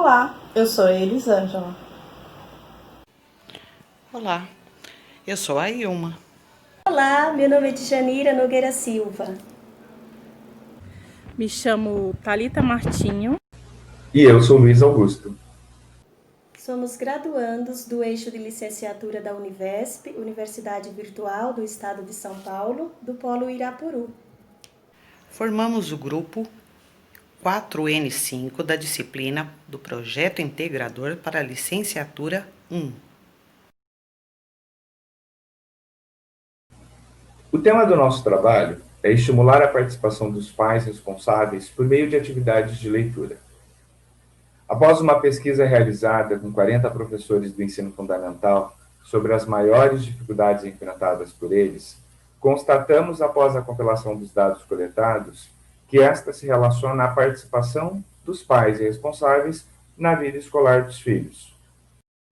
Olá, eu sou a Elisângela. Olá, eu sou a Ilma. Olá, meu nome é Djanira Nogueira Silva. Me chamo Thalita Martinho. E eu sou Luiz Augusto. Somos graduandos do eixo de licenciatura da Univesp, Universidade Virtual do Estado de São Paulo, do Polo Irapuru. Formamos o grupo 4N5 da disciplina do Projeto Integrador para a Licenciatura 1. O tema do nosso trabalho é estimular a participação dos pais responsáveis por meio de atividades de leitura. Após uma pesquisa realizada com 40 professores do ensino fundamental sobre as maiores dificuldades enfrentadas por eles, constatamos, após a compilação dos dados coletados, que esta se relaciona à participação dos pais e responsáveis na vida escolar dos filhos.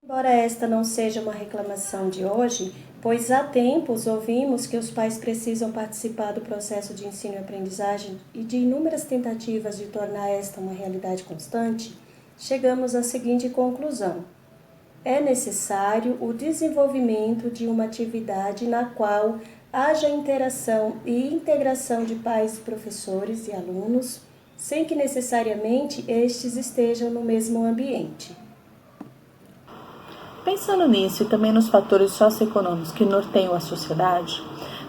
Embora esta não seja uma reclamação de hoje, pois há tempos ouvimos que os pais precisam participar do processo de ensino e aprendizagem e de inúmeras tentativas de tornar esta uma realidade constante, chegamos à seguinte conclusão: é necessário o desenvolvimento de uma atividade na qual haja interação e integração de pais, professores e alunos, sem que necessariamente estes estejam no mesmo ambiente. Pensando nisso e também nos fatores socioeconômicos que norteiam a sociedade,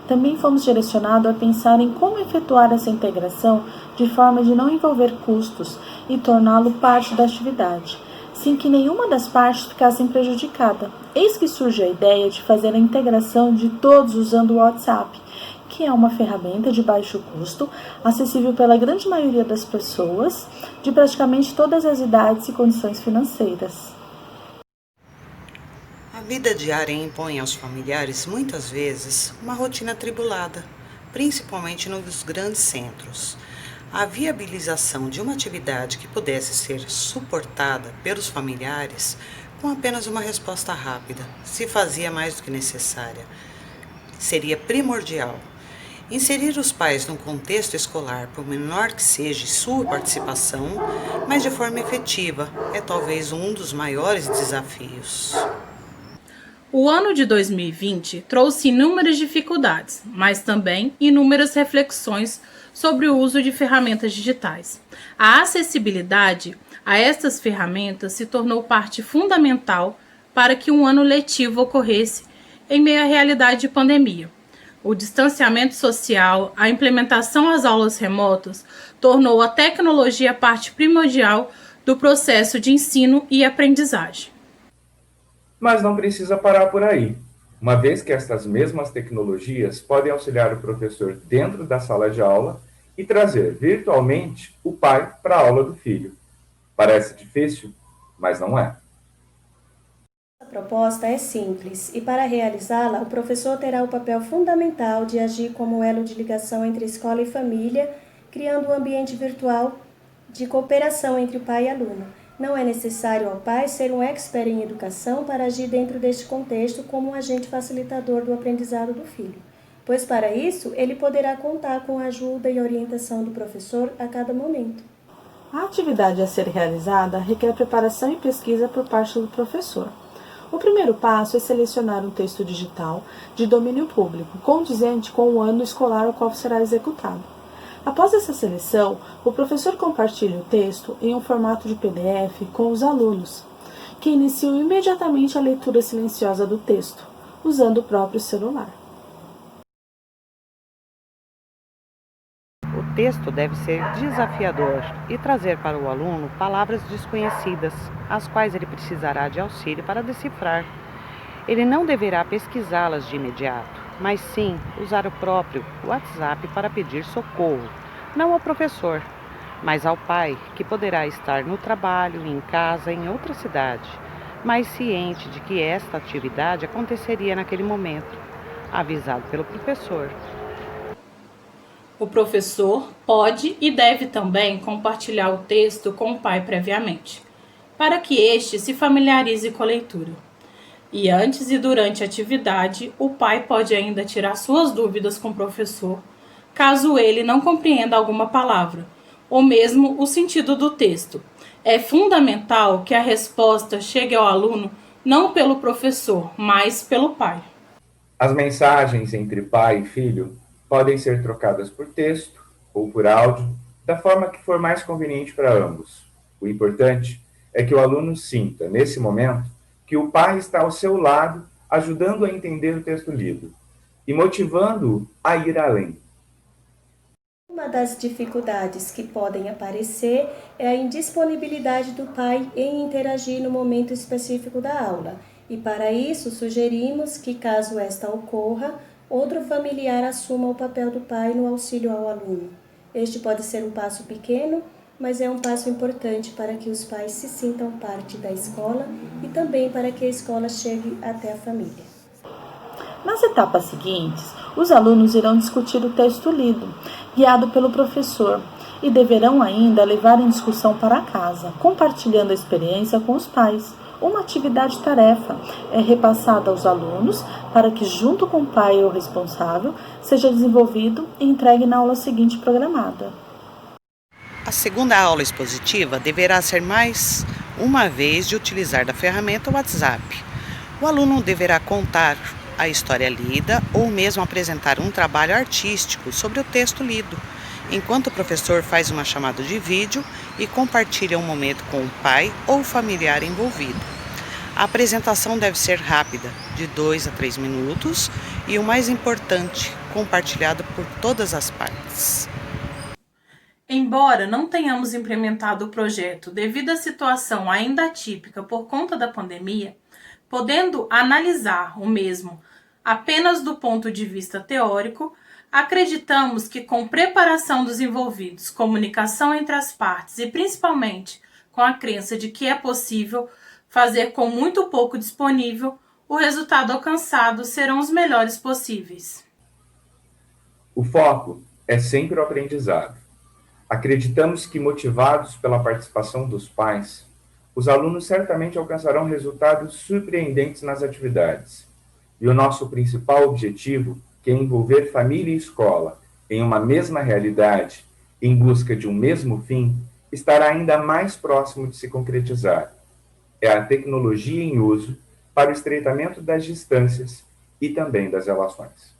também fomos direcionados a pensar em como efetuar essa integração de forma de não envolver custos e torná-lo parte da atividade, sem que nenhuma das partes ficasse prejudicada. Eis que surge a ideia de fazer a integração de todos usando o WhatsApp, que é uma ferramenta de baixo custo, acessível pela grande maioria das pessoas, de praticamente todas as idades e condições financeiras. A vida diária impõe aos familiares, muitas vezes, uma rotina atribulada, principalmente nos grandes centros. A viabilização de uma atividade que pudesse ser suportada pelos familiares com apenas uma resposta rápida se fazia mais do que necessária. Seria primordial inserir os pais no contexto escolar, por menor que seja sua participação, mas de forma efetiva, é talvez um dos maiores desafios. O ano de 2020 trouxe inúmeras dificuldades, mas também inúmeras reflexões sobre o uso de ferramentas digitais. A acessibilidade a estas ferramentas se tornou parte fundamental para que um ano letivo ocorresse em meio à realidade de pandemia. O distanciamento social, a implementação às aulas remotas, tornou a tecnologia parte primordial do processo de ensino e aprendizagem. Mas não precisa parar por aí, uma vez que estas mesmas tecnologias podem auxiliar o professor dentro da sala de aula e trazer virtualmente o pai para a aula do filho. Parece difícil, mas não é. A proposta é simples e, para realizá-la, o professor terá o papel fundamental de agir como elo de ligação entre escola e família, criando um ambiente virtual de cooperação entre o pai e aluno. Não é necessário ao pai ser um expert em educação para agir dentro deste contexto como um agente facilitador do aprendizado do filho, pois para isso ele poderá contar com a ajuda e orientação do professor a cada momento. A atividade a ser realizada requer preparação e pesquisa por parte do professor. O primeiro passo é selecionar um texto digital de domínio público, condizente com o ano escolar ao qual será executado. Após essa seleção, o professor compartilha o texto em um formato de PDF com os alunos, que iniciam imediatamente a leitura silenciosa do texto, usando o próprio celular. O texto deve ser desafiador e trazer para o aluno palavras desconhecidas, as quais ele precisará de auxílio para decifrar. Ele não deverá pesquisá-las de imediato, mas sim usar o próprio WhatsApp para pedir socorro, não ao professor, mas ao pai, que poderá estar no trabalho, em casa, em outra cidade, mas ciente de que esta atividade aconteceria naquele momento, avisado pelo professor. O professor pode e deve também compartilhar o texto com o pai previamente, para que este se familiarize com a leitura. E antes e durante a atividade, o pai pode ainda tirar suas dúvidas com o professor, caso ele não compreenda alguma palavra, ou mesmo o sentido do texto. É fundamental que a resposta chegue ao aluno não pelo professor, mas pelo pai. As mensagens entre pai e filho podem ser trocadas por texto ou por áudio, da forma que for mais conveniente para ambos. O importante é que o aluno sinta, nesse momento, que o pai está ao seu lado, ajudando a entender o texto lido e motivando-o a ir além. Uma das dificuldades que podem aparecer é a indisponibilidade do pai em interagir no momento específico da aula. E para isso, sugerimos que, caso esta ocorra, outro familiar assuma o papel do pai no auxílio ao aluno. Este pode ser um passo pequeno, mas é um passo importante para que os pais se sintam parte da escola e também para que a escola chegue até a família. Nas etapas seguintes, os alunos irão discutir o texto lido, guiado pelo professor, e deverão ainda levar em discussão para casa, compartilhando a experiência com os pais. Uma atividade-tarefa é repassada aos alunos para que, junto com o pai ou responsável, seja desenvolvido e entregue na aula seguinte programada. A segunda aula expositiva deverá ser mais uma vez de utilizar da ferramenta WhatsApp. O aluno deverá contar a história lida ou mesmo apresentar um trabalho artístico sobre o texto lido, enquanto o professor faz uma chamada de vídeo e compartilha um momento com o pai ou familiar envolvido. A apresentação deve ser rápida, de 2 a 3 minutos, e o mais importante, compartilhado por todas as partes. Embora não tenhamos implementado o projeto devido à situação ainda atípica por conta da pandemia, podendo analisar o mesmo apenas do ponto de vista teórico, acreditamos que com preparação dos envolvidos, comunicação entre as partes e principalmente com a crença de que é possível fazer com muito pouco disponível, o resultado alcançado serão os melhores possíveis. O foco é sempre o aprendizado. Acreditamos que, motivados pela participação dos pais, os alunos certamente alcançarão resultados surpreendentes nas atividades. E o nosso principal objetivo, que é envolver família e escola em uma mesma realidade, em busca de um mesmo fim, estará ainda mais próximo de se concretizar. É a tecnologia em uso para o estreitamento das distâncias e também das relações.